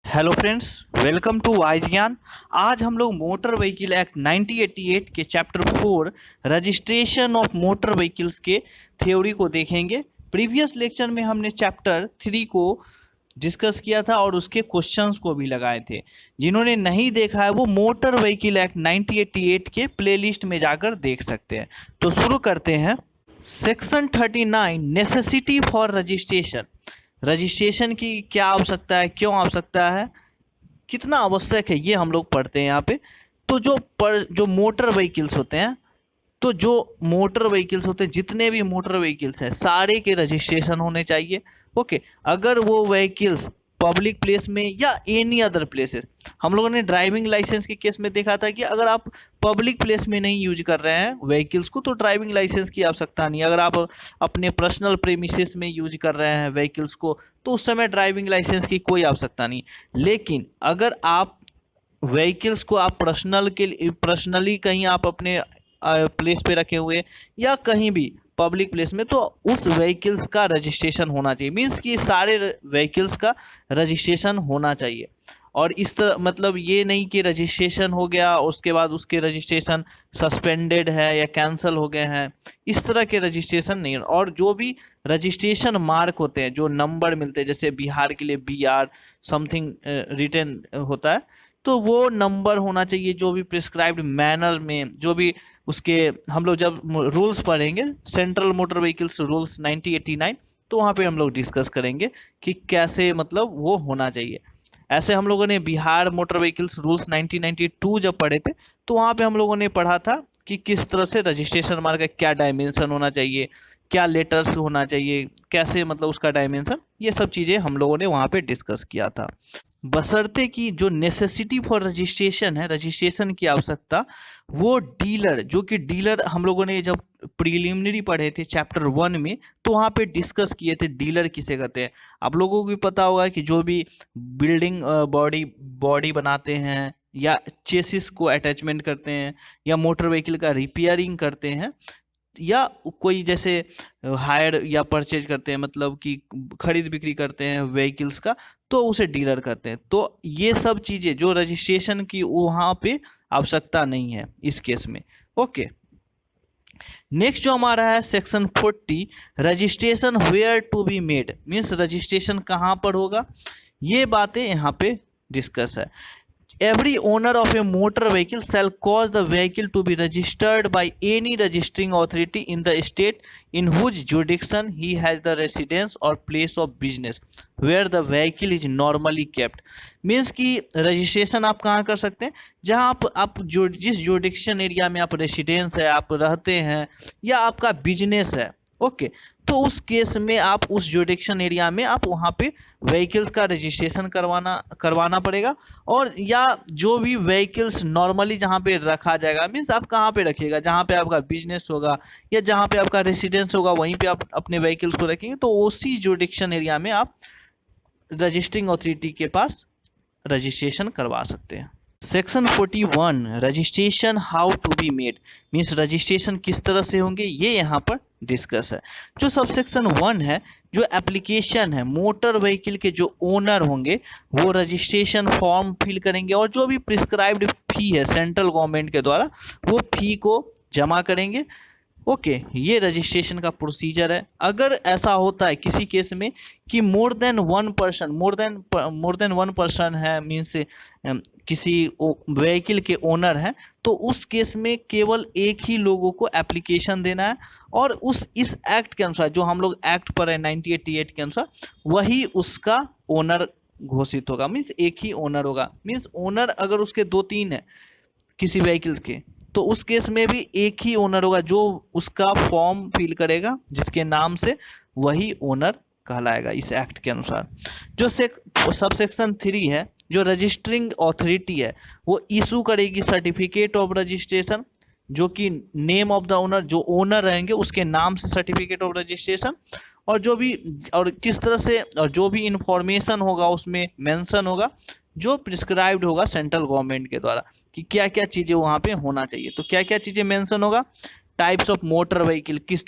Hello friends, welcome to wise Gyan. आज हम लोग मोटर व्हीकल एक्ट 1988 के chapter 4 registration of motor vehicles के थ्योरी को देखेंगे। प्रीवियस लेक्चर में हमने चैप्टर 3 को डिस्कस किया था और उसके क्वेश्चंस को भी लगाए थे। जिन्होंने नहीं देखा है वो मोटर व्हीकल एक्ट 1988 के प्लेलिस्ट में जाकर देख सकते हैं। तो शुरू करते हैं। Section 39 necessity for registration. Registration की क्या आवश्यकता है, क्यों आवश्यकता है, कितना आवश्यक है, ये हम लोग पढ़ते हैं यहाँ पे। तो जो मोटर व्हीकल्स होते हैं, जितने भी मोटर व्हीकल्स हैं सारे के रजिस्ट्रेशन होने चाहिए। ओके, अगर वो व्हीकल्स पब्लिक प्लेस में या एनी अदर प्लेसेस, हम लोगों ने ड्राइविंग लाइसेंस के केस में देखा था कि अगर आप पब्लिक प्लेस में नहीं यूज कर रहे हैं व्हीकल्स को तो ड्राइविंग लाइसेंस की आवश्यकता नहीं। अगर आप अपने पर्सनल प्रेमिसेस में यूज कर रहे हैं व्हीकल्स को तो उस समय ड्राइविंग लाइसेंस की कोई आवश्यकता नहीं। लेकिन अगर आप व्हीकल्स को आप पर्सनली कहीं आप अपने प्लेस पे रखे हुए या कहीं भी पब्लिक प्लेस में, तो उस व्हीकल्स का रजिस्ट्रेशन होना चाहिए। मीन्स कि सारे व्हीकल्स का रजिस्ट्रेशन होना चाहिए। और इस तरह मतलब ये नहीं कि रजिस्ट्रेशन हो गया उसके बाद उसके रजिस्ट्रेशन सस्पेंडेड है या कैंसिल हो गए हैं, इस तरह के रजिस्ट्रेशन नहीं। और जो भी रजिस्ट्रेशन मार्क होते हैं, जो नंबर मिलते हैं, जैसे बिहार के लिए BR समथिंग रिटन होता है, तो वो नंबर होना चाहिए जो भी प्रिस्क्राइब्ड मैनर में, जो भी उसके हम लोग जब रूल्स पढ़ेंगे सेंट्रल मोटर व्हीकल्स रूल्स 1989, तो वहाँ पे हम लोग डिस्कस करेंगे कि कैसे मतलब वो होना चाहिए। ऐसे हम लोगों ने बिहार मोटर व्हीकल्स रूल्स 1992 जब पढ़े थे तो वहाँ पे हम लोगों ने पढ़ा था कि किस तरह से रजिस्ट्रेशन मार्क का क्या डायमेंशन होना चाहिए, क्या लेटर्स होना चाहिए, कैसे मतलब उसका डायमेंशन, ये सब चीज़ें हम लोगों ने वहाँ पे डिस्कस किया था। बशर्ते कि जो नेसेसिटी फॉर रजिस्ट्रेशन है, रजिस्ट्रेशन की आवश्यकता, वो डीलर, जो कि डीलर हम लोगों ने जब प्रीलिमिनरी पढ़े थे चैप्टर 1 में तो वहाँ पे डिस्कस किए थे डीलर किसे कहते हैं। आप लोगों को भी पता होगा कि जो भी बिल्डिंग बॉडी बॉडी बनाते हैं या चेसिस को अटैचमेंट करते हैं या मोटर व्हीकल का रिपेयरिंग करते हैं या कोई जैसे हायर या परचेज करते हैं, मतलब कि खरीद बिक्री करते हैं व्हीकल्स का, तो उसे डीलर कहते हैं। तो ये सब चीज़ें जो रजिस्ट्रेशन की वहाँ पे आवश्यकता नहीं है इस केस में। ओके, नेक्स्ट जो हमारा है section 40 registration where to be made. Means registration कहाँ पर होगा, ये बातें यहाँ पे डिस्कस है। Every owner of a motor vehicle shall cause the vehicle to be registered by any registering authority in the state in whose jurisdiction he has the residence or place of business where the vehicle is normally kept। Means कि registration आप कहाँ कर सकते हैं, जहाँ आप जो जिस जुरिडिक्शन एरिया में आप रेसिडेंस है, आप रहते हैं या आपका बिजनेस है। ओके, तो उस केस में आप उस जुरिडिक्शन एरिया में आप वहाँ पे व्हीकल्स का रजिस्ट्रेशन करवाना पड़ेगा। और या जो भी व्हीकल्स नॉर्मली जहाँ पे रखा जाएगा, मीन्स आप कहाँ पे रखिएगा, जहाँ पे आपका बिजनेस होगा या जहाँ पे आपका रेसिडेंस होगा वहीं पे आप अपने व्हीकल्स को रखेंगे, तो उसी जुरिडिक्शन एरिया में आप रजिस्टरिंग अथॉरिटी के पास रजिस्ट्रेशन करवा सकते हैं। Section 41 registration how to be made. Means registration किस तरह से होंगे ये यहाँ पर डिस्कस है। जो सब सेक्शन 1 है, जो एप्लीकेशन है, मोटर व्हीकल के जो ओनर होंगे वो रजिस्ट्रेशन फॉर्म फिल करेंगे और जो भी प्रिस्क्राइब्ड फी है सेंट्रल गवर्नमेंट के द्वारा वो फी को जमा करेंगे। ओके, ये रजिस्ट्रेशन का प्रोसीजर है। अगर ऐसा होता है किसी केस में कि मोर देन वन पर्सन है, मीन्स किसी व्हीकल के ओनर है, तो उस केस में केवल एक ही लोगों को एप्लीकेशन देना है और इस एक्ट के अनुसार, जो हम लोग एक्ट पर है 1988 के अनुसार, वही उसका ओनर घोषित होगा। मीन्स एक ही ओनर होगा। मीन्स ओनर अगर उसके 2-3 है किसी व्हीकल्स के, तो उस केस में भी एक ही ओनर होगा जो उसका फॉर्म फिल करेगा, जिसके नाम से वही ओनर कहलाएगा इस एक्ट के अनुसार। जो सब सेक्शन 3 है, जो रजिस्टरिंग अथॉरिटी है, वो इशू करेगी सर्टिफिकेट ऑफ रजिस्ट्रेशन, जो कि नेम ऑफ द ओनर, जो ओनर रहेंगे उसके नाम से सर्टिफिकेट ऑफ रजिस्ट्रेशन, और जो भी और किस तरह से और जो भी इंफॉर्मेशन होगा उसमें मेंशन होगा जो प्रिस्क्राइब्ड होगा सेंट्रल गवर्नमेंट के द्वारा कि क्या क्या चीज़ें वहाँ पे होना चाहिए। तो क्या क्या चीज़ें मेंशन होगा, टाइप्स ऑफ मोटर व्हीकल, किस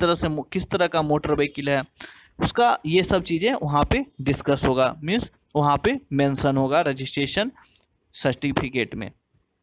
तरह का मोटर व्हीकल है, उसका ये सब चीज़ें वहाँ पे डिस्कस होगा, मीन्स वहाँ पे मेंशन होगा रजिस्ट्रेशन सर्टिफिकेट में।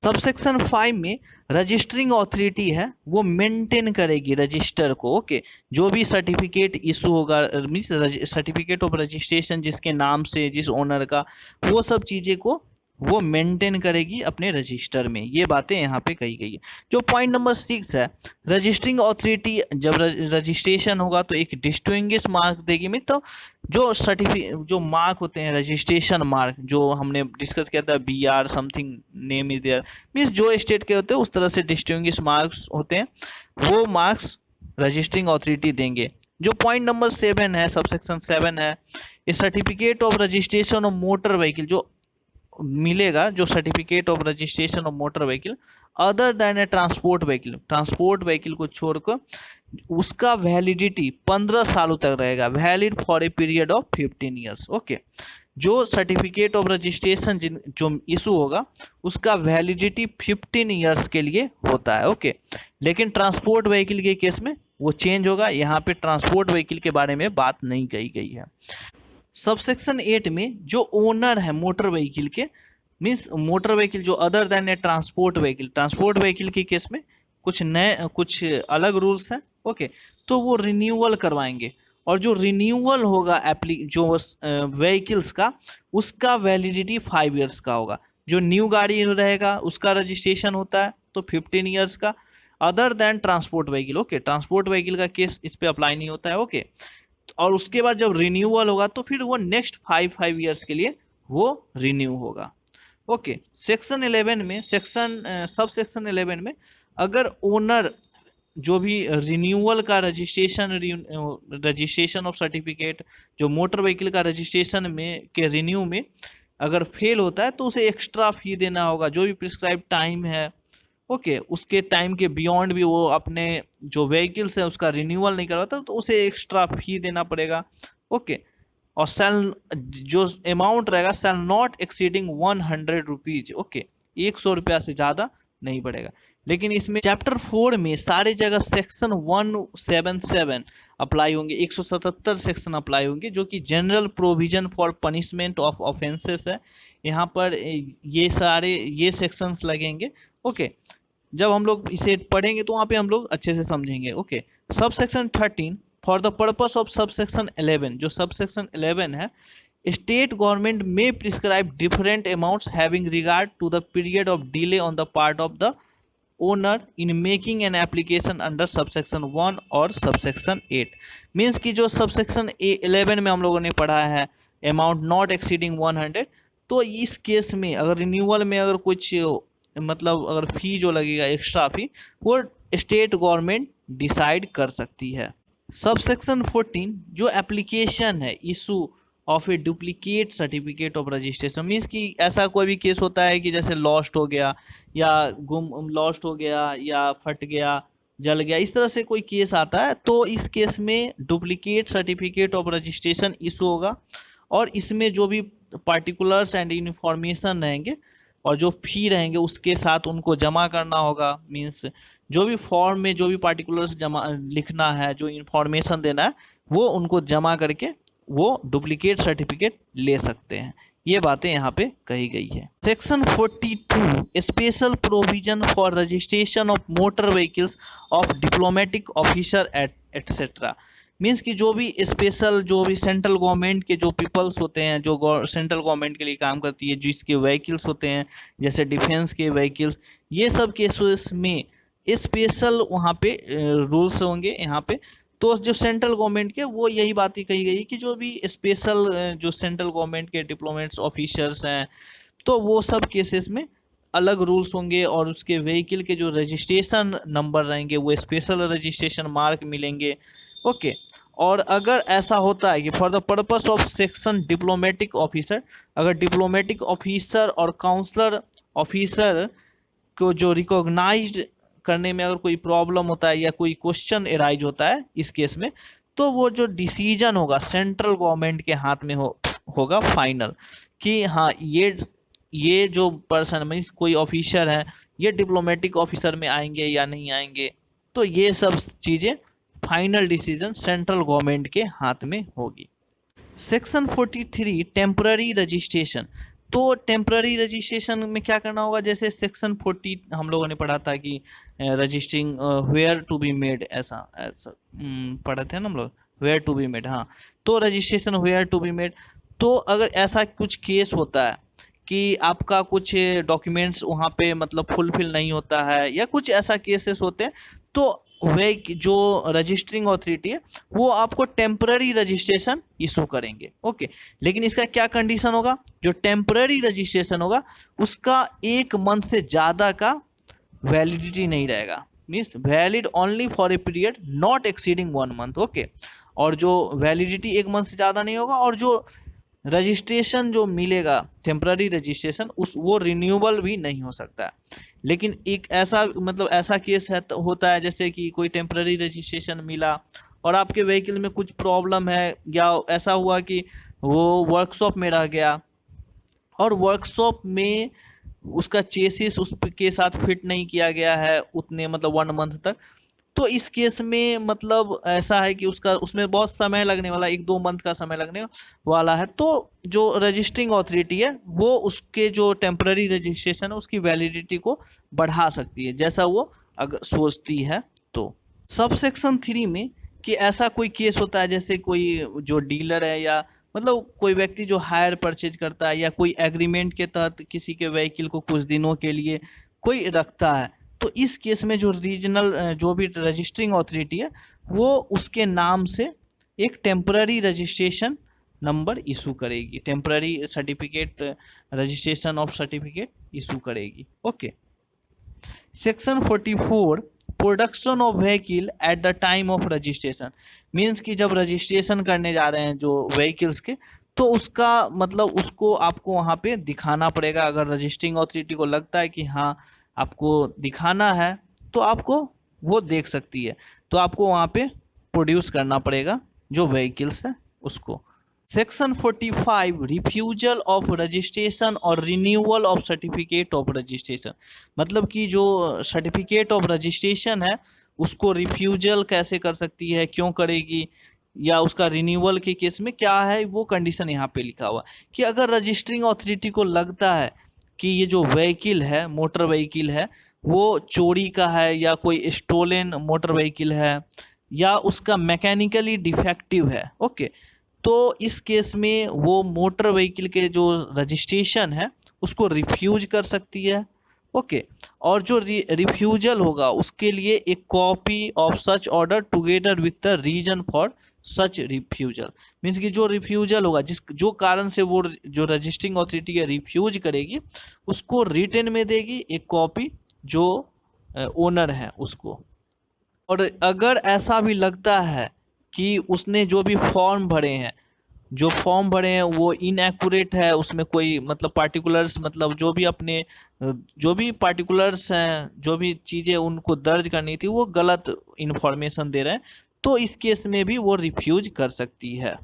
सबसेक्शन 5 में रजिस्टरिंग ऑथोरिटी है वो मेंटेन करेगी रजिस्टर को। ओके, जो भी सर्टिफिकेट इशू होगा, मीन्स सर्टिफिकेट ऑफ रजिस्ट्रेशन जिसके नाम से, जिस ओनर का, वो सब चीज़ें को वो मेंटेन करेगी अपने रजिस्टर में। ये बातें यहाँ पे कही गई है। जो पॉइंट नंबर 6 है, रजिस्टरिंग ऑथोरिटी जब रजिस्ट्रेशन होगा तो एक डिस्टिंग्विश मार्क देगी। में तो जो मार्क होते हैं, रजिस्ट्रेशन मार्क, जो हमने डिस्कस किया था, BR something name is there, means जो स्टेट के होते हैं उस तरह से डिस्टिंग्विश मार्क्स होते हैं, वो मार्क्स रजिस्टरिंग ऑथोरिटी देंगे। जो पॉइंट नंबर 7 है, सबसेक्शन 7 है, certificate of registration of motor vehicle जो मिलेगा, जो certificate of registration of motor vehicle other than A transport vehicle, transport vehicle को छोड़कर उसका वैलिडिटी 15 सालों तक रहेगा, valid for a period of 15 years. Okay, जो सर्टिफिकेट ऑफ रजिस्ट्रेशन जो इशू होगा उसका वैलिडिटी 15 ईयर्स के लिए होता है। ओके, लेकिन ट्रांसपोर्ट व्हीकल के केस में वो चेंज होगा। यहाँ पे ट्रांसपोर्ट व्हीकल के बारे में बात नहीं कही गई है। सबसेक्शन 8 में जो ओनर है मोटर व्हीकल के, मीन्स मोटर व्हीकल जो अदर देन ए ट्रांसपोर्ट व्हीकल, ट्रांसपोर्ट व्हीकल के केस में कुछ अलग रूल्स हैं। ओके, तो वो रिन्यूअल करवाएंगे, और जो रिन्यूअल होगा जो व्हीकल्स का, उसका वैलिडिटी 5 ईयर्स का होगा। जो न्यू गाड़ी रहेगा उसका रजिस्ट्रेशन होता है तो 15 ईयर्स का, other than transport vehicle. Okay, transport vehicle का केस इस पे अप्लाई नहीं होता है। ओके, और उसके बाद जब रिन्यूअल होगा तो फिर वो नेक्स्ट 5 ईयर्स के लिए वो रिन्यू होगा। ओके, सेक्शन 11 में, सब सेक्शन 11 में अगर ओनर जो भी रिन्यूअल का रजिस्ट्रेशन ऑफ सर्टिफिकेट, जो मोटर व्हीकल का रजिस्ट्रेशन में के रिन्यू में अगर फेल होता है तो उसे एक्स्ट्रा फी देना होगा, जो भी प्रिस्क्राइब टाइम है। ओके, उसके टाइम के बियॉन्ड भी वो अपने जो व्हीकल्स है उसका रिन्यूअल नहीं करवाता तो उसे एक्स्ट्रा फी देना पड़ेगा। ओके, और जो अमाउंट रहेगा shall not exceeding 100 rupees. Okay, 100 रुपया से ज़्यादा नहीं पड़ेगा। लेकिन इसमें चैप्टर 4 में सारी जगह सेक्शन 177 अप्लाई होंगे, 177 सेक्शन अप्लाई होंगे, जो कि general provision for punishment of offences है। यहाँ पर ये सेक्शंस लगेंगे। ओके, जब हम लोग इसे पढ़ेंगे तो वहाँ पे हम लोग अच्छे से समझेंगे। Okay, sub section 13 for the purpose of sub section 11, जो सब सेक्शन 11 है, state government may prescribe different amounts having regard to the period of delay on the part of the owner in making an application under subsection 1 और subsection 8। Means कि जो subsection 11 में हम लोगों ने पढ़ा है अमाउंट नॉट एक्सीडिंग 100, तो इस केस में अगर रिन्यूअल में अगर कुछ मतलब अगर फी जो लगेगा एक्स्ट्रा फी, वो स्टेट गवर्नमेंट डिसाइड कर सकती है। सबसेक्शन 14 जो एप्लीकेशन है issue of a duplicate certificate of registration, means कि ऐसा कोई भी केस होता है कि जैसे लॉस्ट हो गया या लॉस्ट हो गया या फट गया, जल गया, इस तरह से कोई केस आता है तो इस केस में duplicate certificate of registration issue होगा, और इसमें जो भी पार्टिकुलर्स एंड इंफॉर्मेशन रहेंगे और जो फी रहेंगे उसके साथ उनको जमा करना होगा। मीन्स जो भी फॉर्म में जो भी पार्टिकुलर्स जमा लिखना है, जो इंफॉर्मेशन देना है, वो उनको जमा करके वो डुप्लीकेट सर्टिफिकेट ले सकते हैं। ये बातें यहाँ पे कही गई है। Section 42 special provision for registration of motor vehicles of diplomatic officer etcetera. Means कि जो भी स्पेशल, जो भी सेंट्रल गवर्नमेंट के जो पीपल्स होते हैं, जो सेंट्रल गवर्नमेंट के लिए काम करती है, जिसके व्हीकल्स होते हैं जैसे डिफेंस के व्हीकल्स, ये सब केसेस में स्पेशल वहाँ पे रूल्स होंगे यहाँ पे। तो जो सेंट्रल गवर्नमेंट के, वो यही बात ही कही गई कि जो भी स्पेशल जो सेंट्रल गवर्नमेंट के डिप्लोमेट्स ऑफिसर्स हैं तो वो सब केसेस में अलग रूल्स होंगे, और उसके व्हीकल के जो रजिस्ट्रेशन नंबर रहेंगे वो स्पेशल रजिस्ट्रेशन मार्क मिलेंगे। ओके, और अगर ऐसा होता है कि for the purpose of section diplomatic officer, अगर डिप्लोमेटिक ऑफिसर और काउंसलर ऑफिसर को जो रिकॉग्नाइज्ड करने में अगर कोई प्रॉब्लम होता है या कोई क्वेश्चन एराइज होता है इस केस में, तो वो जो डिसीजन होगा सेंट्रल गवर्नमेंट के हाथ में होगा फाइनल, कि हाँ ये जो पर्सन मीन्स कोई ऑफिसर है ये डिप्लोमेटिक ऑफिसर में आएंगे या नहीं आएंगे। तो ये सब चीज़ें फाइनल डिसीजन सेंट्रल गवर्नमेंट के हाथ में होगी। Section 43 temporary registration. तो टेम्पररी रजिस्ट्रेशन में क्या करना होगा, जैसे सेक्शन 40 हम लोगों ने पढ़ा था कि registering where to be made, ऐसा ऐसा पढ़े थे ना हम लोग, वेयर टू बी मेड। हाँ, तो registration where to be made. तो अगर ऐसा कुछ केस होता है कि आपका कुछ डॉक्यूमेंट्स वहाँ पे मतलब फुलफिल नहीं होता है या कुछ ऐसा केसेस होते हैं, तो वे जो रजिस्टरिंग अथॉरिटी है वो आपको टेम्पररी रजिस्ट्रेशन इशू करेंगे। ओके, लेकिन इसका क्या कंडीशन होगा, जो टेम्पररी रजिस्ट्रेशन होगा उसका 1 मंथ से ज़्यादा का वैलिडिटी नहीं रहेगा, means valid only for a period not exceeding 1 month. Okay, और जो वैलिडिटी 1 मंथ से ज़्यादा नहीं होगा, और जो रजिस्ट्रेशन जो मिलेगा टेम्पररी रजिस्ट्रेशन उस वो रिन्यूएबल भी नहीं हो सकता है। लेकिन एक ऐसा मतलब ऐसा केस है होता है जैसे कि कोई टेम्पररी रजिस्ट्रेशन मिला और आपके व्हीकल में कुछ प्रॉब्लम है, या ऐसा हुआ कि वो वर्कशॉप में रह गया और वर्कशॉप में उसका चेसिस उसके साथ फिट नहीं किया गया है उतने मतलब 1 मंथ तक, तो इस केस में मतलब ऐसा है कि उसका उसमें बहुत समय लगने वाला, 1-2 मंथ का समय लगने वाला है। तो जो रजिस्टरिंग अथॉरिटी है वो उसके जो टेम्पररी रजिस्ट्रेशन है उसकी वैलिडिटी को बढ़ा सकती है, जैसा वो अगर सोचती है। तो सब सेक्शन 3 में कि ऐसा कोई केस होता है जैसे कोई जो डीलर है या मतलब कोई व्यक्ति जो हायर परचेज करता है या कोई एग्रीमेंट के तहत किसी के व्हीकल को कुछ दिनों के लिए कोई रखता है, तो इस केस में जो रीजनल जो भी रजिस्टरिंग अथॉरिटी है वो उसके नाम से एक टेम्पररी रजिस्ट्रेशन नंबर इशू करेगी, temporary certificate registration of certificate issue करेगी। Okay, section 44 production of vehicle at the time of registration. Means कि जब रजिस्ट्रेशन करने जा रहे हैं जो व्हीकल्स के, तो उसका मतलब उसको आपको वहाँ पे दिखाना पड़ेगा। अगर रजिस्टरिंग अथॉरिटी को लगता है कि हाँ आपको दिखाना है तो आपको वो देख सकती है, तो आपको वहाँ पे प्रोड्यूस करना पड़ेगा जो व्हीकल्स है उसको। सेक्शन 45 रिफ्यूजल ऑफ रजिस्ट्रेशन और renewal of certificate of registration. मतलब कि जो सर्टिफिकेट ऑफ रजिस्ट्रेशन है उसको रिफ्यूजल कैसे कर सकती है, क्यों करेगी, या उसका रिन्यूअल के केस में क्या है वो कंडीशन यहाँ पे लिखा हुआ कि अगर रजिस्टरिंग अथॉरिटी को लगता है कि ये जो व्हीकल है मोटर व्हीकल है वो चोरी का है या कोई स्टोलन मोटर व्हीकल है या उसका मैकेनिकली डिफेक्टिव है। ओके, तो इस केस में वो मोटर व्हीकल के जो रजिस्ट्रेशन है उसको रिफ्यूज कर सकती है। ओके, और जो रिफ्यूजल होगा उसके लिए एक copy of such order together with the reason for such refusal. Means कि जो रिफ्यूजल होगा जिस जो कारण से वो जो रजिस्टरिंग अथॉरिटी है रिफ्यूज करेगी उसको रिटन में देगी एक कॉपी जो ओनर है उसको। और अगर ऐसा भी लगता है कि उसने जो भी फॉर्म भरे हैं वो इनएक्यूरेट है, उसमें कोई मतलब पार्टिकुलर्स मतलब जो भी अपने जो भी पार्टिकुलर्स हैं जो भी चीज़ें उनको दर्ज करनी थी वो गलत इन्फॉर्मेशन दे रहे हैं, तो इस केस में भी वो रिफ्यूज कर सकती है।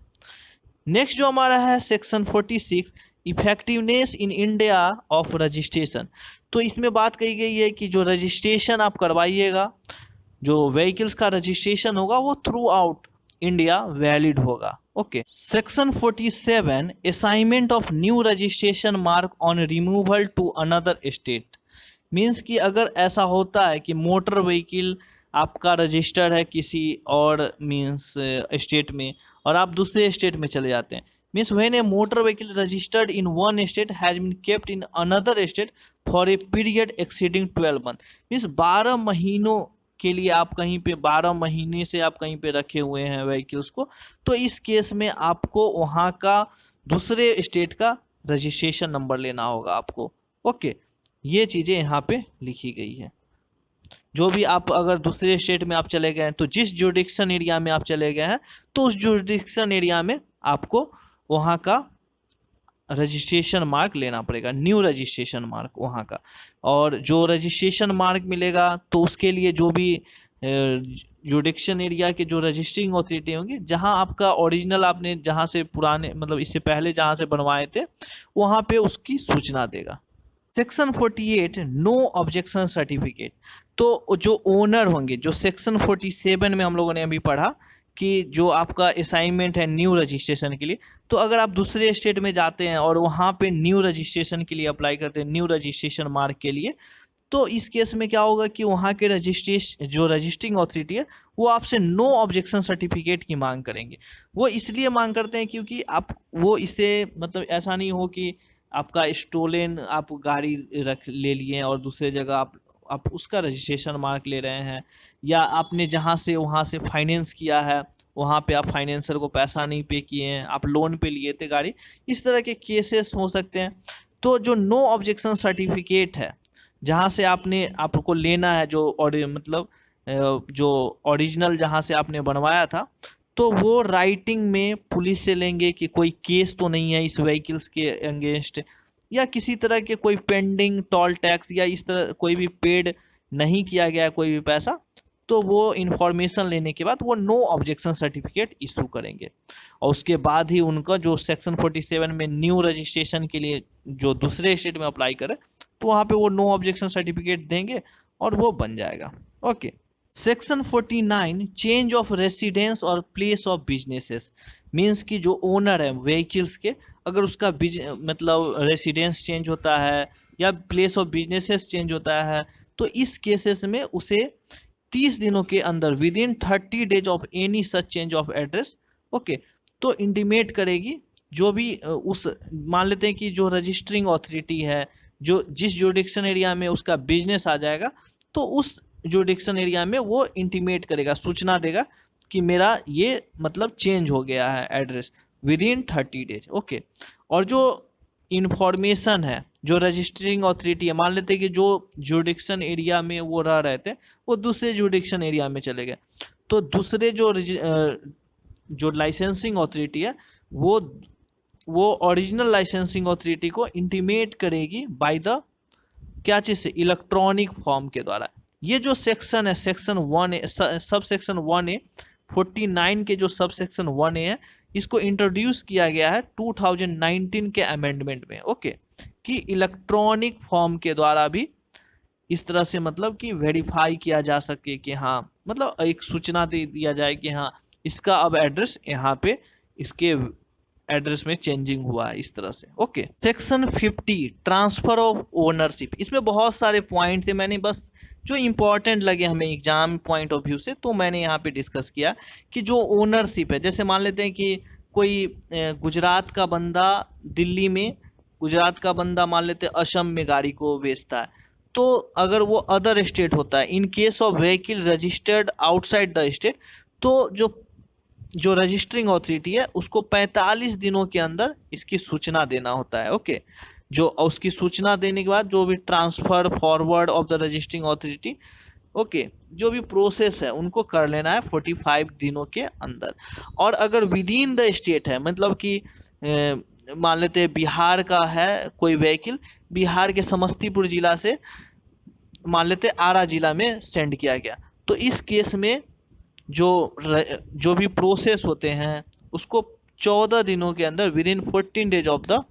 नेक्स्ट जो हमारा है section 46 effectiveness in India of registration. तो इसमें बात कही गई है कि जो रजिस्ट्रेशन आप करवाइएगा, जो व्हीकल्स का रजिस्ट्रेशन होगा वो थ्रू आउट इंडिया वैलिड होगा। Okay, section 47 assignment of new registration mark on removal to another state. Means कि अगर ऐसा होता है कि मोटर व्हीकल आपका रजिस्टर्ड है किसी और मीन्स स्टेट में और आप दूसरे स्टेट में चले जाते हैं, means when a motor vehicle registered in one state has been kept in another state for a period exceeding 12 month. Means 12 महीनों के लिए आप कहीं पे 12 महीने से आप कहीं पे रखे हुए हैं व्हीकल्स को, तो इस केस में आपको वहाँ का दूसरे स्टेट का रजिस्ट्रेशन नंबर लेना होगा आपको। ओके, ये चीज़ें यहाँ पे लिखी गई है। जो भी आप अगर दूसरे स्टेट में आप चले गए हैं तो जिस जुरिडिक्शन एरिया में आप चले गए हैं तो उस जुरिडिक्शन एरिया में आपको वहाँ का रजिस्ट्रेशन मार्क लेना पड़ेगा, न्यू रजिस्ट्रेशन मार्क वहाँ का। और जो रजिस्ट्रेशन मार्क मिलेगा तो उसके लिए जो भी जुडिक्शन एरिया के जो रजिस्टरिंग अथॉरिटी होंगी जहाँ आपका ओरिजिनल आपने जहाँ से पुराने मतलब इससे पहले जहाँ से बनवाए थे वहाँ पे उसकी सूचना देगा। Section 48 no objection certificate. तो जो ओनर होंगे, जो सेक्शन 47 में हम लोगों ने अभी पढ़ा कि जो आपका असाइनमेंट है न्यू रजिस्ट्रेशन के लिए, तो अगर आप दूसरे स्टेट में जाते हैं और वहाँ पे न्यू रजिस्ट्रेशन के लिए अप्लाई करते हैं, न्यू रजिस्ट्रेशन मार्क के लिए, तो इस केस में क्या होगा कि वहाँ के जो रजिस्टरिंग अथॉरिटी है वो आपसे नो ऑब्जेक्शन सर्टिफिकेट की मांग करेंगे। वो इसलिए मांग करते हैं क्योंकि आप वो इसे मतलब ऐसा नहीं हो कि आपका स्टोलन आप गाड़ी रख ले लिए और दूसरे जगह आप उसका रजिस्ट्रेशन मार्क ले रहे हैं, या आपने जहाँ से वहाँ से फाइनेंस किया है वहाँ पे आप फाइनेंसर को पैसा नहीं पे किए हैं, आप लोन पे लिए थे गाड़ी, इस तरह के केसेस हो सकते हैं। तो जो नो ऑब्जेक्शन सर्टिफिकेट है, जहाँ से आपको लेना है जो मतलब जो ओरिजिनल जहाँ से आपने बनवाया था, तो वो राइटिंग में पुलिस से लेंगे कि कोई केस तो नहीं है इस व्हीकल्स के अगेंस्ट, या किसी तरह के कोई पेंडिंग टोल टैक्स या इस तरह कोई भी पेड नहीं किया गया है कोई भी पैसा, तो वो इंफॉर्मेशन लेने के बाद वो नो ऑब्जेक्शन सर्टिफिकेट इशू करेंगे। और उसके बाद ही उनका जो सेक्शन 47 में न्यू रजिस्ट्रेशन के लिए जो दूसरे स्टेट में अप्लाई करे, तो वहाँ पे वो नो ऑब्जेक्शन सर्टिफिकेट देंगे और वो बन जाएगा। Okay. Section 49 change of residence और प्लेस ऑफ बिजनेसेस, मीन्स कि जो ओनर है व्हीकल्स के, अगर उसका मतलब रेसिडेंस चेंज होता है या प्लेस ऑफ बिजनेसेस चेंज होता है, तो इस केसेस में उसे 30 दिनों के अंदर with in 30 days of any such change of address, okay, तो इंटीमेट करेगी। जो भी उस मान लेते हैं कि जो रजिस्टरिंग अथॉरिटी है, जो जिस जुडिक्शन एरिया में उसका बिजनेस आ जाएगा, तो उस जुडिक्शन एरिया में वो इंटीमेट करेगा, सूचना देगा कि मेरा ये मतलब चेंज हो गया है address with in 30 days. Okay. और जो इंफॉर्मेशन है जो रजिस्टरिंग अथॉरिटी है, मान लेते हैं कि जो जुडिक्शन एरिया में वो रह रहे थे वो दूसरे जुडिक्शन एरिया में चले गए, तो दूसरे जो लाइसेंसिंग अथॉरिटी है वो ओरिजिनल लाइसेंसिंग अथॉरिटी को इंटीमेट करेगी बाय द क्या चीज से, इलेक्ट्रॉनिक फॉर्म के द्वारा। ये जो सेक्शन है section 1A sub section 1A 49 के जो सब सेक्शन 1A है, इसको इंट्रोड्यूस किया गया है 2019 के अमेंडमेंट में। ओके, कि इलेक्ट्रॉनिक फॉर्म के द्वारा भी इस तरह से मतलब कि वेरीफाई किया जा सके कि हाँ, मतलब एक सूचना दे दिया जाए कि हाँ इसका अब एड्रेस यहाँ पे इसके एड्रेस में चेंजिंग हुआ है इस तरह से। Okay. Section 50 transfer of ownership, इसमें बहुत सारे पॉइंट थे, मैंने बस जो इंपॉर्टेंट लगे हमें एग्जाम पॉइंट ऑफ व्यू से तो मैंने यहाँ पे डिस्कस किया कि जो ओनरशिप है, जैसे मान लेते हैं कि कोई गुजरात का बंदा दिल्ली में, गुजरात का बंदा मान लेते हैं असम में गाड़ी को बेचता है, तो अगर वो अदर स्टेट होता है, in case of vehicle registered outside the state, तो जो रजिस्टरिंग अथॉरिटी है उसको 45 दिनों के अंदर इसकी सूचना देना होता है। ओके। जो उसकी सूचना देने के बाद जो भी transfer forward of the registering authority, okay, जो भी प्रोसेस है उनको कर लेना है 45 दिनों के अंदर। और अगर विद इन द स्टेट है, मतलब कि मान लेते हैं बिहार का है कोई व्हीकल, बिहार के समस्तीपुर जिला से मान लेते आरा जिला में सेंड किया गया, तो इस केस में जो भी प्रोसेस होते हैं उसको 14 दिनों के अंदर with in 14 days of the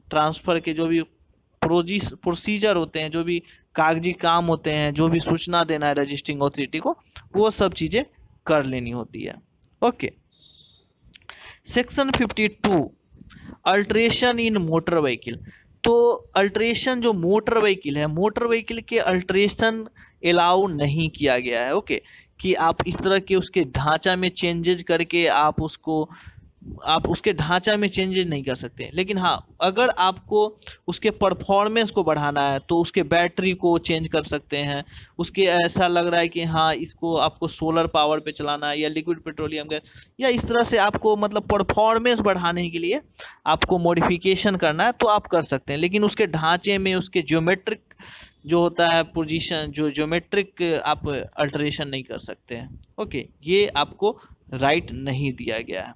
transfer के जो भी प्रोसीजर होते हैं, जो भी कागजी काम होते हैं, जो भी सूचना देना है रजिस्टरिंग अथॉरिटी को, वो सब चीजें कर लेनी होती है। ओके। सेक्शन 52 अल्ट्रेशन इन मोटर व्हीकल, तो अल्ट्रेशन जो मोटर व्हीकल है, मोटर व्हीकल के अल्ट्रेशन अलाउ नहीं किया गया है। ओके, कि आप इस तरह के उसके ढांचा में चेंजेज करके आप उसके ढांचा में चेंजेस नहीं कर सकते। लेकिन हाँ, अगर आपको उसके परफॉर्मेंस को बढ़ाना है तो उसके बैटरी को चेंज कर सकते हैं, उसके ऐसा लग रहा है कि हाँ इसको आपको सोलर पावर पे चलाना है या लिक्विड पेट्रोलियम गैस, या इस तरह से आपको मतलब परफॉर्मेंस बढ़ाने के लिए आपको मॉडिफिकेशन करना है तो आप कर सकते हैं। लेकिन उसके ढांचे में उसके ज्योमेट्रिक जो होता है पोजीशन, जो ज्योमेट्रिक आप अल्टरेशन नहीं कर सकते हैं। ओके, ये आपको राइट नहीं दिया गया है।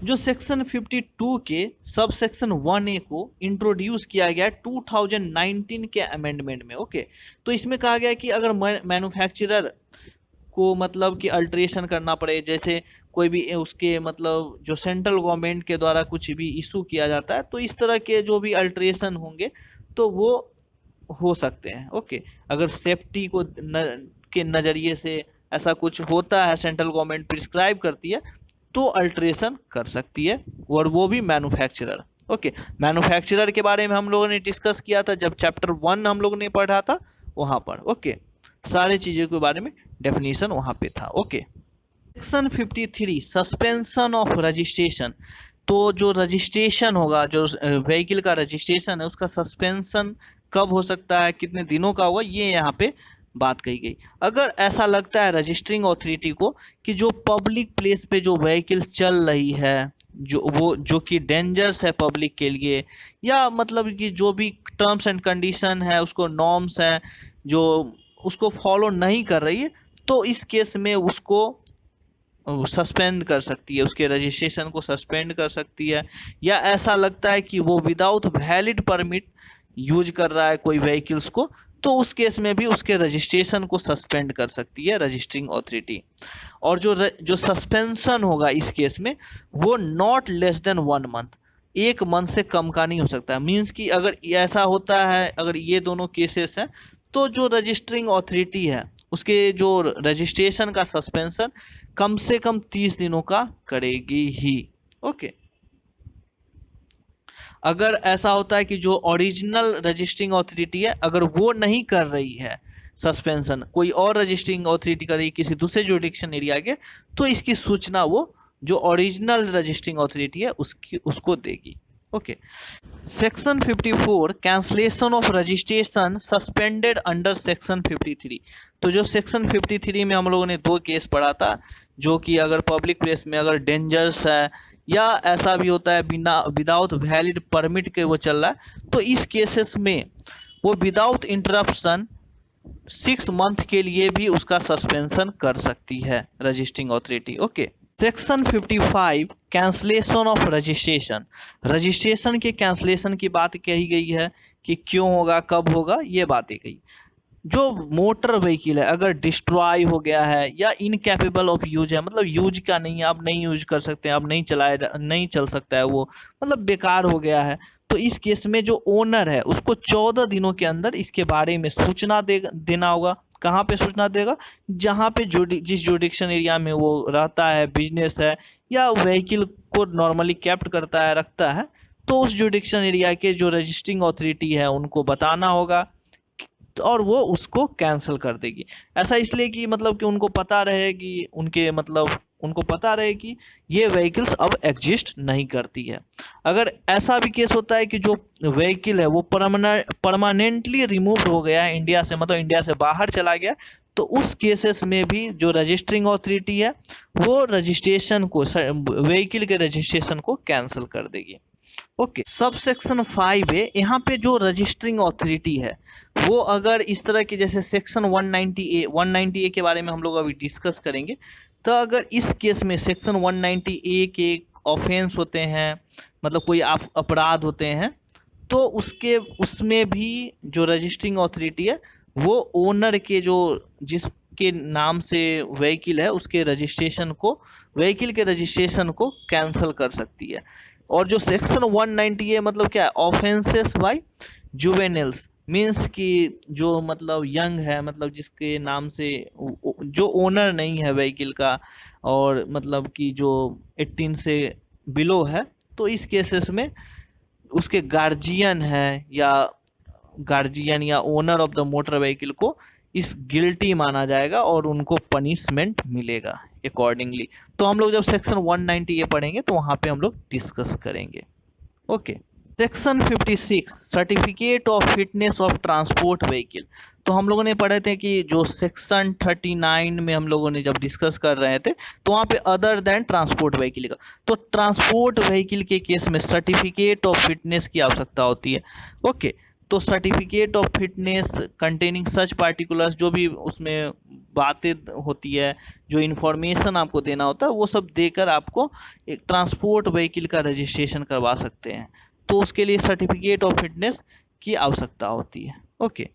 जो सेक्शन 52 के सब सेक्शन 1A को इंट्रोड्यूस किया गया 2019 के अमेंडमेंट में। ओके, तो इसमें कहा गया कि अगर मैन्युफैक्चरर को मतलब कि अल्टरेशन करना पड़े, जैसे कोई भी उसके मतलब जो सेंट्रल गवर्नमेंट के द्वारा कुछ भी इशू किया जाता है, तो इस तरह के जो भी अल्टरेशन होंगे तो वो हो सकते हैं। ओके, अगर सेफ्टी को के नज़रिए से ऐसा कुछ होता है, सेंट्रल गवर्नमेंट प्रिस्क्राइब करती है, तो अल्ट्रेशन कर सकती है, और वो भी मैन्युफैक्चरर। ओके, मैन्युफैक्चरर के बारे में हम लोगों ने डिस्कस किया था जब चैप्टर 1 हम लोगों ने पढ़ा था वहाँ पर। ओके, सारी चीज़ों के बारे में डेफिनेशन वहाँ पे था। Okay, section 53 suspension of registration. तो जो रजिस्ट्रेशन होगा, जो व्हीकल का रजिस्ट्रेशन है, उसका सस्पेंशन कब हो सकता है, कितने दिनों का होगा, ये यहाँ पे बात कही गई। अगर ऐसा लगता है रजिस्टरिंग अथॉरिटी को कि जो पब्लिक प्लेस पे जो व्हीकल चल रही है, जो कि डेंजरस है पब्लिक के लिए, या मतलब कि जो भी टर्म्स एंड कंडीशन है, उसको नॉर्म्स हैं जो उसको फॉलो नहीं कर रही है, तो इस केस में उसको सस्पेंड कर सकती है, उसके रजिस्ट्रेशन को सस्पेंड कर सकती है। या ऐसा लगता है कि वो विदाउट वैलिड परमिट यूज कर रहा है कोई व्हीकल्स को, तो उस केस में भी उसके रजिस्ट्रेशन को सस्पेंड कर सकती है रजिस्टरिंग अथॉरिटी। और जो सस्पेंशन होगा इस केस में, वो not less than 1 month, 1 month से कम का नहीं हो सकता। मीन्स कि अगर ऐसा होता है, अगर ये दोनों केसेस हैं, तो जो रजिस्टरिंग अथॉरिटी है उसके जो रजिस्ट्रेशन का सस्पेंशन कम से कम 30 दिनों का करेगी ही। ओके, अगर ऐसा होता है कि जो ओरिजिनल रजिस्टरिंग अथॉरिटी है, अगर वो नहीं कर रही है सस्पेंशन, कोई और रजिस्टरिंग अथॉरिटी कर रही है किसी दूसरे जुरिडिक्शन एरिया के, तो इसकी सूचना वो जो ओरिजिनल रजिस्टरिंग अथॉरिटी है उसको देगी। Okay, section 54 cancellation of registration suspended under section 53। तो जो सेक्शन 53 में हम लोगों ने 2 केस पढ़ा था, जो कि अगर पब्लिक प्लेस में अगर डेंजर्स है, या ऐसा भी होता है बिना विदाउट वैलिड परमिट के वो चल रहा है, तो इस केसेस में वो विदाउट इंटरप्शन 6 मंथ के लिए भी उसका सस्पेंशन कर सकती है registering authority. Okay, section 55 cancellation of registration. Registration के कैंसलेशन की बात कही गई है कि क्यों होगा, कब होगा, ये बातें कही। जो मोटर व्हीकल है अगर डिस्ट्रॉय हो गया है या इनकैपेबल ऑफ यूज है, मतलब यूज का नहीं है, आप नहीं यूज कर सकते, आप नहीं चल सकता है वो, मतलब बेकार हो गया है, तो इस केस में जो ओनर है उसको 14 दिनों के अंदर इसके बारे में सूचना देना होगा। कहाँ पे सूचना देगा? जहाँ पे जिस जुडिक्शन एरिया में वो रहता है, बिजनेस है, या व्हीकल को नॉर्मली कैप्ट करता है, रखता है, तो उस जुडिक्शन एरिया के जो रजिस्टरिंग अथॉरिटी है उनको बताना होगा, और वो उसको कैंसिल कर देगी। ऐसा इसलिए कि मतलब कि उनको पता रहे कि उनको पता रहे कि ये व्हीकल्स अब एग्जिस्ट नहीं करती है। अगर ऐसा भी केस होता है कि जो व्हीकल है वो परमानेंटली रिमूव हो गया है इंडिया से, मतलब इंडिया से बाहर चला गया, तो उस केसेस में भी जो रजिस्टरिंग अथॉरिटी है वो रजिस्ट्रेशन को, व्हीकल के रजिस्ट्रेशन को कैंसिल कर देगी। ओके, सब सेक्शन 5 है, यहाँ पे जो रजिस्टरिंग अथॉरिटी है वो अगर इस तरह के, जैसे सेक्शन 190A के बारे में हम लोग अभी डिस्कस करेंगे, तो अगर इस केस में सेक्शन 190A के ऑफेंस होते हैं, मतलब कोई अपराध होते हैं, तो उसमें भी जो रजिस्टरिंग अथॉरिटी है वो ओनर के जिसके नाम से व्हीकल है उसके रजिस्ट्रेशन को, व्हीकल के रजिस्ट्रेशन को कैंसिल कर सकती है। और जो सेक्शन 190A मतलब क्या है? ऑफेंसेस बाय जुवेनिल्स, मीन्स कि जो मतलब यंग है, मतलब जिसके नाम से जो ओनर नहीं है व्हीकल का, और मतलब कि जो 18 से बिलो है, तो इस केसेस में उसके गार्जियन या owner of the motor vehicle को इस गिल्टी माना जाएगा और उनको पनिशमेंट मिलेगा अकॉर्डिंगली। तो हम लोग जब सेक्शन 190A पढ़ेंगे तो वहाँ पे हम लोग डिस्कस करेंगे। Okay, section 56 certificate of fitness of transport vehicle. तो हम लोगों ने पढ़े थे कि जो सेक्शन 39 में हम लोगों ने जब डिस्कस कर रहे थे, तो वहाँ पे अदर देन ट्रांसपोर्ट व्हीकल का, तो ट्रांसपोर्ट व्हीकल के केस में सर्टिफिकेट ऑफ फिटनेस की आवश्यकता होती है। ओके, तो certificate of fitness containing such particulars, जो भी उसमें बातें होती है, जो इन्फॉर्मेशन आपको देना होता है, वो सब देकर आपको एक ट्रांसपोर्ट व्हीकल का रजिस्ट्रेशन करवा सकते हैं। तो उसके लिए सर्टिफिकेट ऑफ फिटनेस की आवश्यकता होती है। Okay,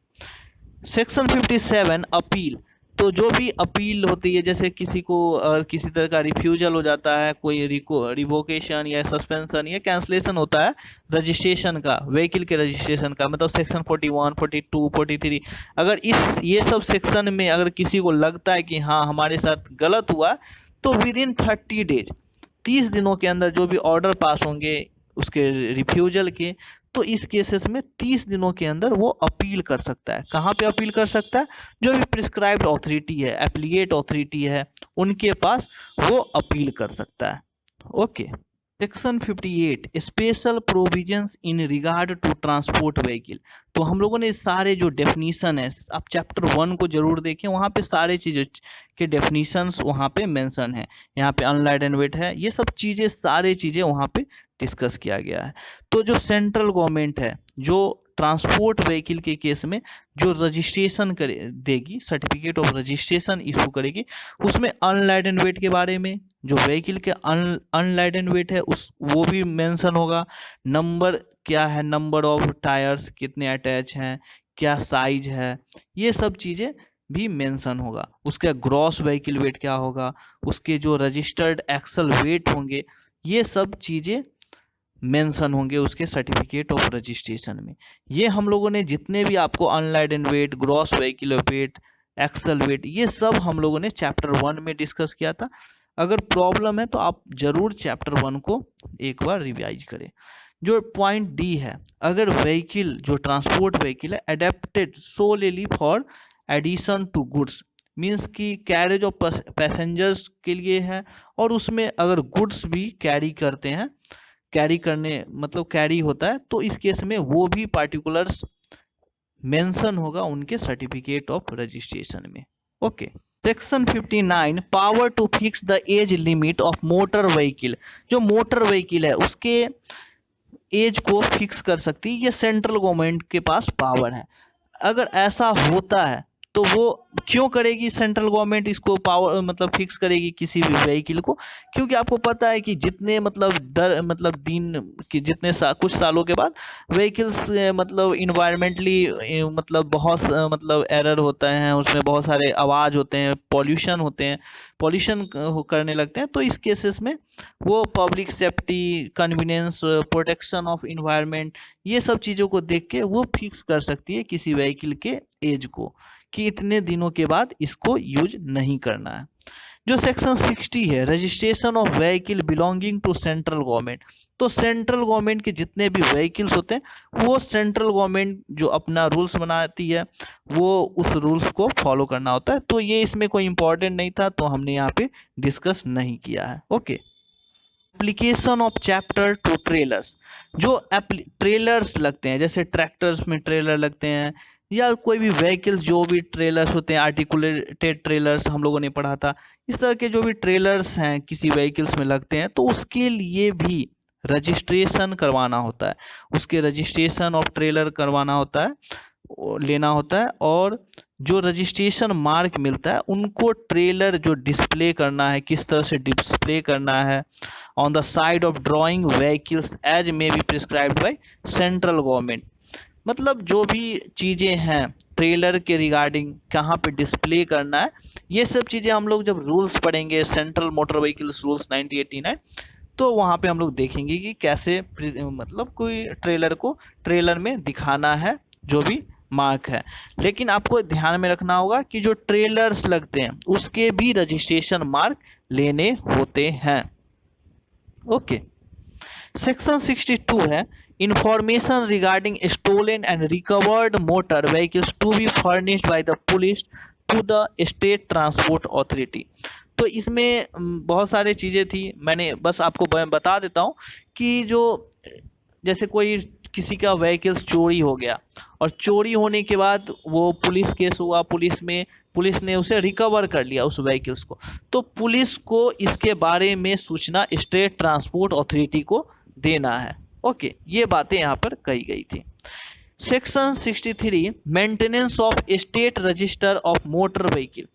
section 57 appeal. तो जो भी अपील होती है, जैसे किसी को किसी तरह का रिफ्यूजल हो जाता है, कोई रिवोकेशन या सस्पेंशन या कैंसलेशन होता है रजिस्ट्रेशन का, व्हीकल के रजिस्ट्रेशन का, मतलब सेक्शन 41, 42, 43, अगर ये सब सेक्शन में अगर किसी को लगता है कि हाँ हमारे साथ गलत हुआ, तो विद इन 30 डेज, 30 दिनों के अंदर जो भी ऑर्डर पास होंगे उसके रिफ्यूजल के, तो इस केसेस में 30 दिनों के अंदर वो अपील कर सकता है। कहाँ पे अपील कर सकता है? जो भी प्रिस्क्राइब्ड अथॉरिटी है, एप्लीकेट अथॉरिटी है, उनके पास वो अपील कर सकता है। Okay. Section 58 special provisions in regard to transport vehicle. तो हम लोगों ने सारे जो डेफिनीशन है, आप चैप्टर 1 को जरूर देखें, वहाँ पे सारे चीज़ों के डेफिनीशंस वहाँ पे मेंशन है। यहाँ पे अनलाइडेन वेट है, ये सब चीज़ें सारी चीज़ें वहाँ पे डिस्कस किया गया है। तो जो सेंट्रल गवर्नमेंट है, जो ट्रांसपोर्ट व्हीकल के केस में जो रजिस्ट्रेशन करे देगी, सर्टिफिकेट ऑफ रजिस्ट्रेशन इशू करेगी, उसमें अनलाइडेन वेट के बारे में, जो व्हीकल के अनलाइडेन वेट है उस वो भी मेंशन होगा। नंबर क्या है, नंबर ऑफ टायर्स कितने अटैच हैं, क्या साइज है, ये सब चीज़ें भी मेंशन होगा। उसका ग्रॉस व्हीकल वेट क्या होगा, उसके जो रजिस्टर्ड एक्सल वेट होंगे, ये सब चीज़ें मेंशन होंगे उसके सर्टिफिकेट ऑफ रजिस्ट्रेशन में। ये हम लोगों ने जितने भी आपको unladen weight, gross vehicle weight, axle weight, ये सब हम लोगों ने चैप्टर 1 में डिस्कस किया था। अगर प्रॉब्लम है तो आप जरूर चैप्टर 1 को एक बार रिवाइज करें। जो पॉइंट डी है, अगर व्हीकल जो ट्रांसपोर्ट व्हीकल है adapted solely for addition to goods, means कि कैरेज ऑफ पैसेंजर्स के लिए है, और उसमें अगर गुड्स भी कैरी करते हैं, कैरी करने मतलब कैरी होता है, तो इस केस में वो भी पार्टिकुलर्स मेंशन होगा उनके सर्टिफिकेट ऑफ रजिस्ट्रेशन में। Okay. Section 59 power to fix the age limit of motor vehicle. जो मोटर व्हीकल है उसके एज को फिक्स कर सकती है, ये सेंट्रल गवर्नमेंट के पास पावर है। अगर ऐसा होता है तो वो क्यों करेगी सेंट्रल गवर्नमेंट इसको पावर मतलब फिक्स करेगी किसी भी व्हीकल को? क्योंकि आपको पता है कि जितने मतलब दिन कि जितने कुछ सालों के बाद व्हीकल्स मतलब इन्वायरमेंटली मतलब बहुत मतलब एरर होता है, उसमें बहुत सारे आवाज़ होते हैं, पॉल्यूशन होते हैं, पॉल्यूशन करने लगते हैं। तो इस केसेस में वो public safety, convenience, protection of environment, ये सब चीज़ों को देख के वो फिक्स कर सकती है किसी व्हीकल के एज को कि इतने दिनों के बाद इसको यूज नहीं करना है। जो सेक्शन 60 है registration of vehicle belonging to central government. तो सेंट्रल गवर्नमेंट के जितने भी व्हीकल्स होते हैं वो सेंट्रल गवर्नमेंट जो अपना रूल्स बनाती है वो उस रूल्स को फॉलो करना होता है। तो ये इसमें कोई इंपॉर्टेंट नहीं था, तो हमने यहाँ पे डिस्कस नहीं किया है। Okay. Application of chapter two trailers. जो ट्रेलर्स लगते हैं, जैसे ट्रैक्टर्स में ट्रेलर लगते हैं, या कोई भी व्हीकल्स जो भी ट्रेलर्स होते हैं, आर्टिकुलेटेड ट्रेलर्स हम लोगों ने पढ़ा था, इस तरह के जो भी ट्रेलर्स हैं किसी व्हीकल्स में लगते हैं, तो उसके लिए भी रजिस्ट्रेशन करवाना होता है। उसके रजिस्ट्रेशन ऑफ ट्रेलर करवाना होता है, लेना होता है, और जो रजिस्ट्रेशन मार्क मिलता है उनको ट्रेलर जो डिस्प्ले करना है, किस तरह से डिस्प्ले करना है on the side of drawing vehicles as may be prescribed by central government. मतलब जो भी चीज़ें हैं ट्रेलर के रिगार्डिंग कहाँ पे डिस्प्ले करना है, ये सब चीज़ें हम लोग जब रूल्स पढ़ेंगे, सेंट्रल मोटर व्हीकल्स रूल्स 1989, तो वहाँ पे हम लोग देखेंगे कि कैसे मतलब कोई ट्रेलर को ट्रेलर में दिखाना है जो भी मार्क है। लेकिन आपको ध्यान में रखना होगा कि जो ट्रेलर्स लगते हैं उसके भी रजिस्ट्रेशन मार्क लेने होते हैं। ओके। सेक्शन 62 है information regarding stolen and recovered motor vehicles to be furnished by the police to the state transport authority. तो इसमें बहुत सारी चीज़ें थी, मैंने बस आपको बता देता हूँ कि जो जैसे कोई किसी का व्हीकल्स चोरी हो गया और चोरी होने के बाद वो पुलिस केस हुआ, पुलिस ने उसे रिकवर कर लिया उस व्हीकल्स को, तो पुलिस को इसके बारे में सूचना स्टेट ट्रांसपोर्ट अथॉरिटी को देना है। ओके, ये बातें यहाँ पर कही गई थी। Section 63 maintenance of state register of motor vehicle.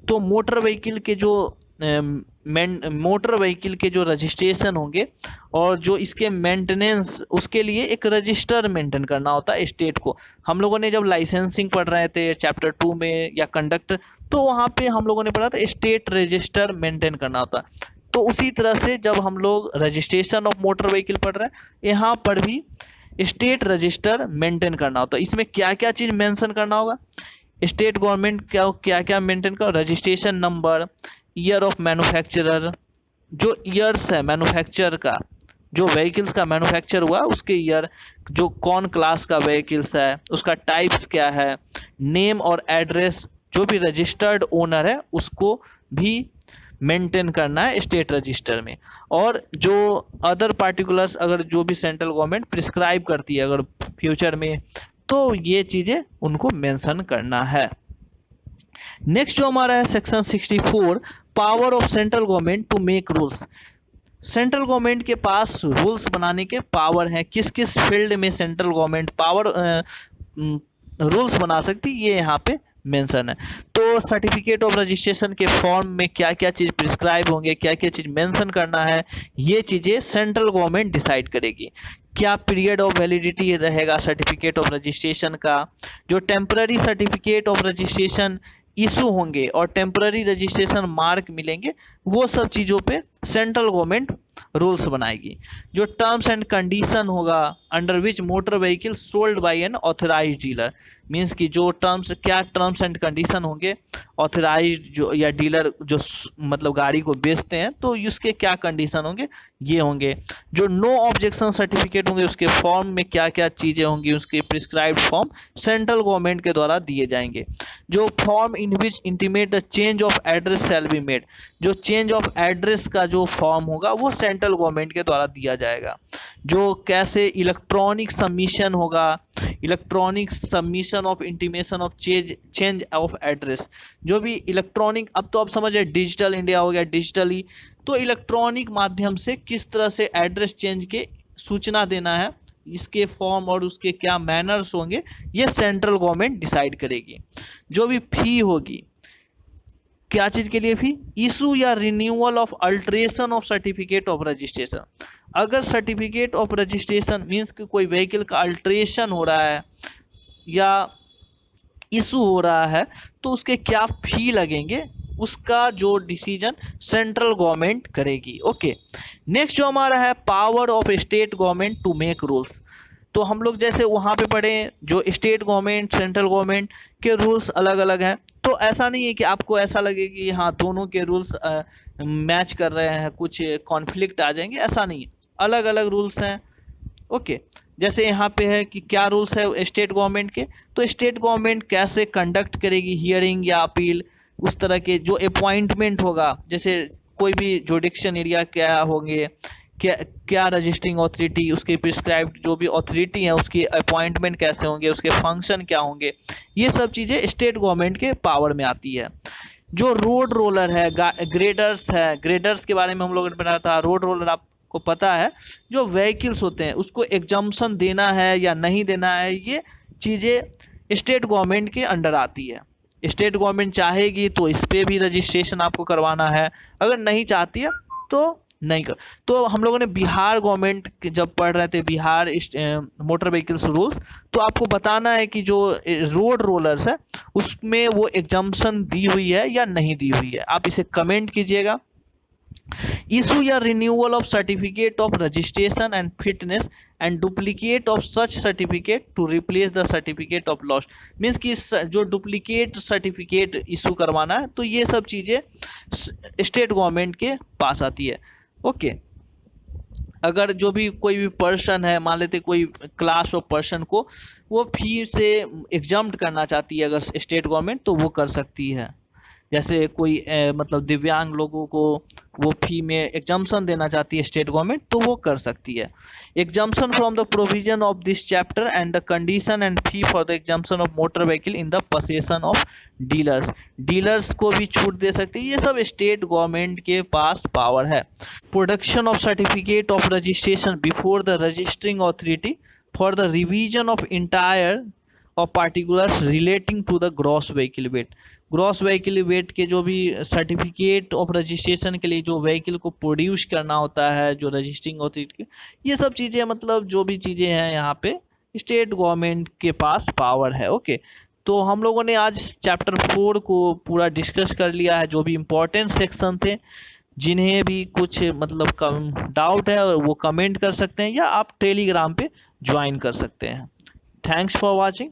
तो मोटर व्हीकल के जो मोटर व्हीकल के जो रजिस्ट्रेशन होंगे और जो इसके मेंटेनेंस, उसके लिए एक रजिस्टर मेंटेन करना होता है स्टेट को। हम लोगों ने जब लाइसेंसिंग पढ़ रहे थे चैप्टर 2 में या कंडक्टर, तो वहाँ पे हम लोगों ने पढ़ा था स्टेट रजिस्टर मेंटेन करना होता है। तो उसी तरह से जब हम लोग रजिस्ट्रेशन ऑफ मोटर व्हीकल पढ़ रहे हैं, यहाँ पर भी स्टेट रजिस्टर मेंटेन करना होता है। इसमें क्या क्या चीज़ मेंशन करना होगा, स्टेट गवर्नमेंट क्या क्या क्या मेंटेन कर, registration number, year of manufacturer, जो ईयर्स है मैन्युफैक्चर का, जो व्हीकल्स का मैन्युफैक्चर हुआ उसके ईयर, जो कौन क्लास का व्हीकल्स है उसका टाइप्स क्या है, नेम और एड्रेस, जो भी रजिस्टर्ड ओनर है उसको भी मेंटेन करना है स्टेट रजिस्टर में। और जो अदर पार्टिकुलर्स अगर जो भी सेंट्रल गवर्नमेंट प्रिस्क्राइब करती है अगर फ्यूचर में, तो ये चीज़ें उनको मेंशन करना है। नेक्स्ट जो हमारा है section 64, power of central government to make rules. Central government के पास रूल्स बनाने के पावर हैं, किस किस फील्ड में सेंट्रल गवर्नमेंट पावर रूल्स बना सकती है, ये यहाँ पे मेंशन है। तो सर्टिफिकेट ऑफ रजिस्ट्रेशन के फॉर्म में क्या क्या चीज़ प्रिस्क्राइब होंगे, क्या क्या चीज़ मेंशन करना है, ये चीज़ें सेंट्रल गवर्नमेंट डिसाइड करेगी। क्या पीरियड ऑफ वैलिडिटी रहेगा सर्टिफिकेट ऑफ रजिस्ट्रेशन का, जो temporary certificate of registration issue होंगे और टेम्पररी रजिस्ट्रेशन मार्क मिलेंगे, वो सब चीज़ों पे सेंट्रल गवर्नमेंट रूल्स बनाएगी। जो टर्म्स एंड कंडीशन होगा under which motor vehicle sold by N authorised dealer, means कि जो क्या टर्म्स एंड कंडीशन होंगे ऑथराइज्ड जो या डीलर जो मतलब गाड़ी को बेचते हैं, तो उसके क्या कंडीशन होंगे ये होंगे। जो नो ऑब्जेक्शन सर्टिफिकेट होंगे उसके फॉर्म में क्या क्या चीज़ें होंगी, उसके प्रिस्क्राइब्ड फॉर्म सेंट्रल गवर्नमेंट के द्वारा दिए जाएंगे। जो form in which intimate the change of address shall be made, जो चेंज ऑफ एड्रेस का जो फॉर्म होगा वो सेंट्रल गवर्नमेंट के द्वारा दिया जाएगा। जो कैसे इलेक्ट्रॉनिक सबमिशन होगा, electronic submission of intimation of change of address, जो भी इलेक्ट्रॉनिक, अब तो आप समझे डिजिटल इंडिया हो गया डिजिटली, तो इलेक्ट्रॉनिक माध्यम से किस तरह से एड्रेस चेंज के सूचना देना है, इसके फॉर्म और उसके क्या मैनर्स होंगे, ये सेंट्रल गवर्नमेंट डिसाइड करेगी। जो भी फी होगी, क्या चीज़ के लिए फी, इशू या renewal of alteration of certificate of registration. अगर सर्टिफिकेट ऑफ रजिस्ट्रेशन मीन्स कि कोई व्हीकल का अल्ट्रेशन हो रहा है या इशू हो रहा है, तो उसके क्या फी लगेंगे, उसका जो डिसीजन सेंट्रल गवर्नमेंट करेगी। ओके, नेक्स्ट जो हमारा है power of state government to make rules. तो हम लोग जैसे वहाँ पे पढ़े जो स्टेट गवर्नमेंट सेंट्रल गवर्नमेंट के रूल्स अलग अलग हैं, तो ऐसा नहीं है कि आपको ऐसा लगे कि हाँ दोनों के रूल्स मैच कर रहे हैं, कुछ कॉन्फ्लिक्ट आ जाएंगे, ऐसा नहीं है, अलग अलग रूल्स हैं। ओके, जैसे यहाँ पे है कि क्या रूल्स है स्टेट गवर्नमेंट के, तो स्टेट गवर्नमेंट कैसे कंडक्ट करेगी हियरिंग या अपील, उस तरह के जो अपॉइंटमेंट होगा, जैसे कोई भी जुडिक्शन एरिया क्या होंगे, क्या क्या रजिस्टरिंग अथॉरिटी, उसके प्रिस्क्राइब्ड जो भी अथॉरिटी है उसकी अपॉइंटमेंट कैसे होंगे, उसके फंक्शन क्या होंगे, ये सब चीज़ें स्टेट गवर्नमेंट के पावर में आती है। जो रोड रोलर है, ग्रेडर्स है, ग्रेडर्स के बारे में हम लोगों ने पढ़ा था। रोड रोलर आपको पता है, जो व्हीकल्स होते हैं उसको एग्जम्पशन देना है या नहीं देना है, ये चीज़ें स्टेट गवर्नमेंट के अंडर आती है। स्टेट गवर्नमेंट चाहेगी तो इस पर भी रजिस्ट्रेशन आपको करवाना है, अगर नहीं चाहती है तो नहीं कर। तो हम लोगों ने बिहार गवर्नमेंट जब पढ़ रहे थे बिहार मोटर व्हीकल्स रूल्स, तो आपको बताना है कि जो रोड रोलर्स है उसमें वो एग्जम्पशन दी हुई है या नहीं दी हुई है, आप इसे कमेंट कीजिएगा। इशू या renewal of certificate of registration and fitness and duplicate of such certificate to replace the certificate of lost, means कि जो डुप्लीकेट सर्टिफिकेट इशू करवाना है, तो ये सब चीज़ें स्टेट गवर्नमेंट के पास आती है। ओके, अगर जो भी कोई भी पर्सन है, मान लेते कोई क्लास ऑफ पर्सन को वो फी से एग्जम्प्ट करना चाहती है अगर स्टेट गवर्नमेंट, तो वो कर सकती है। जैसे कोई मतलब दिव्यांग लोगों को वो फी में एग्जम्पशन देना चाहती है स्टेट गवर्नमेंट, तो वो कर सकती है। Exemption from the provision of this chapter and the condition and fee for the exemption of motor vehicle in the possession of dealers, dealers को भी छूट दे सकती है। ये सब स्टेट गवर्नमेंट के पास पावर है। Production of certificate of registration before the registering authority for the revision of entire और particulars relating to the gross vehicle weight. Gross vehicle weight के जो भी सर्टिफिकेट ऑफ रजिस्ट्रेशन के लिए जो व्हीकल को प्रोड्यूस करना होता है, जो रजिस्टरिंग होती है, ये सब चीज़ें मतलब जो भी चीज़ें हैं यहाँ पे स्टेट गवर्नमेंट के पास पावर है। ओके, तो हम लोगों ने आज चैप्टर 4 को पूरा डिस्कस कर लिया है। जो भी इम्पोर्टेंट सेक्शन थे, जिन्हें भी कुछ मतलब कम डाउट है वो कमेंट कर सकते हैं या आप टेलीग्राम पे ज्वाइन कर सकते हैं। Thanks for watching.